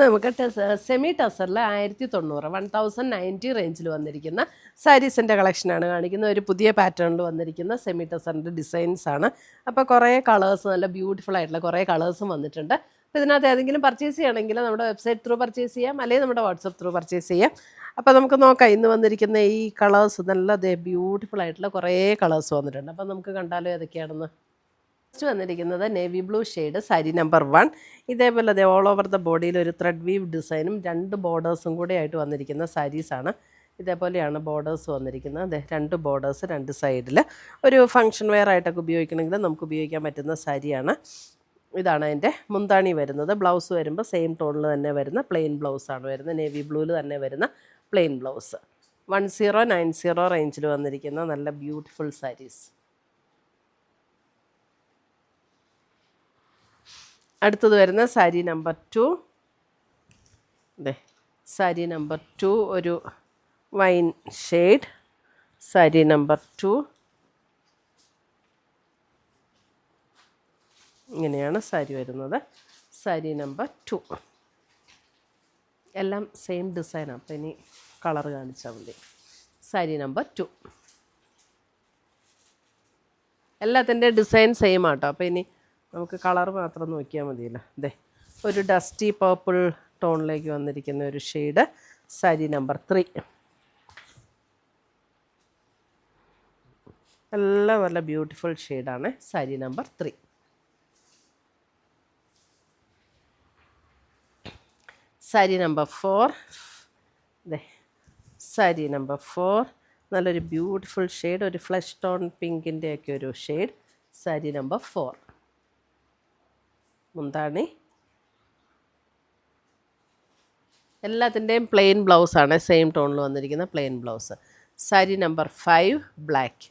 നമുക്ക് സെമി ടസറിൽ 1900 1090 റേഞ്ചിൽ വന്നിരിക്കുന്ന സാരീസിൻ്റെ കളക്ഷനാണ് കാണിക്കുന്നത്. ഒരു പുതിയ പാറ്റേണിൽ വന്നിരിക്കുന്ന സെമി ടസറിൻ്റെ ഡിസൈൻസ് ആണ്. അപ്പോൾ കുറേ കളേഴ്സ്, നല്ല ബ്യൂട്ടിഫുൾ ആയിട്ടുള്ള കുറേ കളേഴ്സും വന്നിട്ടുണ്ട്. അപ്പോൾ ഇതിനകത്ത് ഏതെങ്കിലും പർച്ചേസ് ചെയ്യണമെങ്കിൽ നമ്മുടെ വെബ്സൈറ്റ് ത്രൂ പർച്ചേസ് ചെയ്യാം, അല്ലെങ്കിൽ നമ്മുടെ വാട്സപ്പ് ത്രൂ പർച്ചേസ് ചെയ്യാം. അപ്പോൾ നമുക്ക് നോക്കാം, ഇന്ന് വന്നിരിക്കുന്ന ഈ കളേഴ്സ് നല്ല ബ്യൂട്ടിഫുൾ ആയിട്ടുള്ള കുറേ കളേഴ്സ് വന്നിട്ടുണ്ട്. അപ്പോൾ നമുക്ക് കണ്ടാലോ ഏതൊക്കെയാണെന്ന്. ഫസ്റ്റ് വന്നിരിക്കുന്നത് navy blue shade, sari number 1. ഇതേപോലെ അതെ ഓൾ ഓവർ ദ ബോഡിയിൽ ഒരു ത്രെഡ് വീവ് ഡിസൈനും 2 ബോർഡേഴ്സും കൂടെ ആയിട്ട് വന്നിരിക്കുന്ന സാരീസാണ്. ഇതേപോലെയാണ് ബോർഡേഴ്സ് വന്നിരിക്കുന്നത്. അതെ 2 ബോർഡേഴ്സ് 2 സൈഡിൽ. ഒരു ഫംഗ്ഷൻ വെയർ ആയിട്ടൊക്കെ ഉപയോഗിക്കണമെങ്കിൽ നമുക്ക് ഉപയോഗിക്കാൻ പറ്റുന്ന സാരിയാണ്. ഇതാണ് അതിൻ്റെ മുന്താണി വരുന്നത്. ബ്ലൗസ് വരുമ്പോൾ സെയിം ടോണിൽ തന്നെ വരുന്ന പ്ലെയിൻ ബ്ലൗസാണ് വരുന്നത്. നേവി ബ്ലൂവിൽ തന്നെ വരുന്ന പ്ലെയിൻ ബ്ലൗസ്. 1090 റേഞ്ചിൽ വന്നിരിക്കുന്ന നല്ല ബ്യൂട്ടിഫുൾ സാരീസ്. അടുത്തത് വരുന്ന സാരി നമ്പർ 2. അതെ സാരി നമ്പർ 2 ഒരു വൈൻ ഷെയ്ഡ്. സാരി നമ്പർ 2 ഇങ്ങനെയാണ് സാരി വരുന്നത്. സാരി നമ്പർ 2 എല്ലാം സെയിം ഡിസൈനാണ്. അപ്പോൾ ഇനി കളർ കാണിച്ചാൽ മതി. സാരി നമ്പർ 2 എല്ലാത്തിൻ്റെ ഡിസൈൻ സെയിം ആട്ടോ. അപ്പോൾ ഇനി നമുക്ക് കളർ മാത്രം നോക്കിയാൽ മതിയല്ലോ. അതെ ഒരു ഡസ്റ്റി പർപ്പിൾ ടോണിലേക്ക് വന്നിരിക്കുന്ന ഒരു ഷെയ്ഡ്. സാരി നമ്പർ 3 എല്ലാം നല്ല ബ്യൂട്ടിഫുൾ ഷെയ്ഡാണ്. സാരി നമ്പർ 3. സാരി നമ്പർ 4. അതെ സാരി നമ്പർ 4 നല്ലൊരു ബ്യൂട്ടിഫുൾ ഷെയ്ഡ്, ഒരു ഫ്ലഷ് ടോൺ പിങ്കിൻ്റെയൊക്കെ ഒരു ഷെയ്ഡ്. സാരി നമ്പർ 4. മുന്താണി എല്ലാത്തിൻ്റെയും പ്ലെയിൻ ബ്ലൗസാണ്, സെയിം ടോണിൽ വന്നിരിക്കുന്ന plain blouse. Sari number 5 black.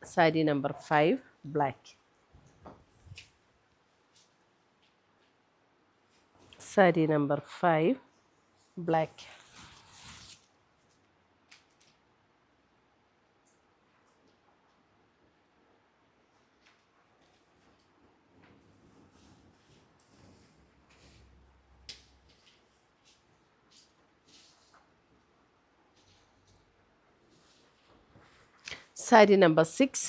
Sari number 5 black. Sari number 5 black. Sari number 6.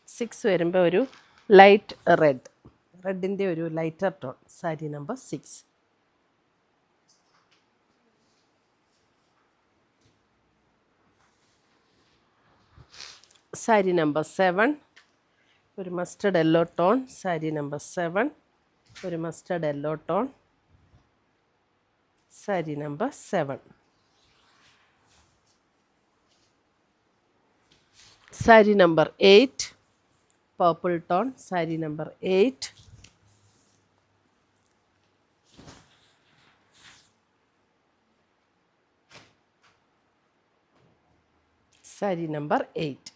6 വരുമ്പോൾ ഒരു ലൈറ്റ് റെഡിൻ്റെ ഒരു lighter tone. Sari number 6. Sari number 7 ഒരു mustard yellow tone. Sari number 7 ഒരു mustard yellow tone. Sari number 7. Sari number 8 purple tone. Sari number 8. Sari number 8.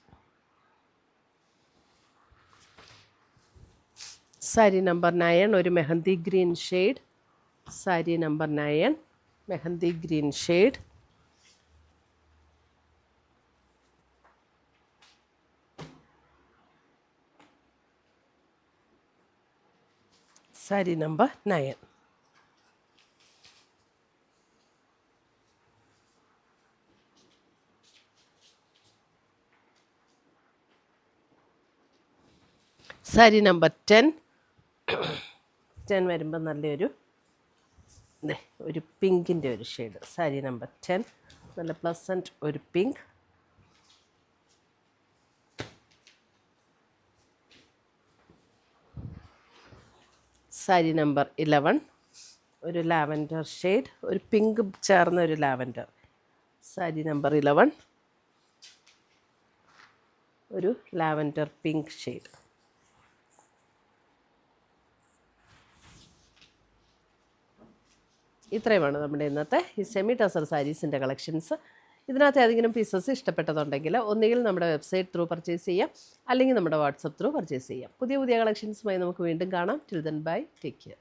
Sari number 9 ഒരു mehndi green shade. Sari number 9 mehndi green shade. Sari number 9. Sari number 10. 10 വരുമ്പോൾ നല്ലൊരു ഒരു പിങ്കിൻ്റെ ഒരു ഷെയ്ഡ്. സാരി നമ്പർ 10 നല്ല പ്ലസൻറ്റ് ഒരു പിങ്ക്. സാരി നമ്പർ 11 ഒരു ലാവൻഡർ ഷെയ്ഡ്, ഒരു പിങ്ക് ചേർന്ന ഒരു ലാവൻഡർ. സാരി നമ്പർ 11 ഒരു ലാവൻഡർ പിങ്ക് ഷെയ്ഡ്. ഇത്രയുമാണ് നമ്മുടെ ഇന്നത്തെ ഈ സെമി ടസർ സാരീസിൻ്റെ കളക്ഷൻസ്. ഇതിനകത്ത് ഏതെങ്കിലും പീസസ് ഇഷ്ടപ്പെട്ടതുണ്ടെങ്കിൽ ഒന്നുകിൽ നമ്മുടെ വെബ്സൈറ്റ് ത്രൂ പർച്ചേസ് ചെയ്യാം, അല്ലെങ്കിൽ നമ്മുടെ വാട്സപ്പ് ത്രൂ പർച്ചേസ് ചെയ്യാം. പുതിയ കളക്ഷൻസുമായി നമുക്ക് വീണ്ടും കാണാം. Till then bye, take care.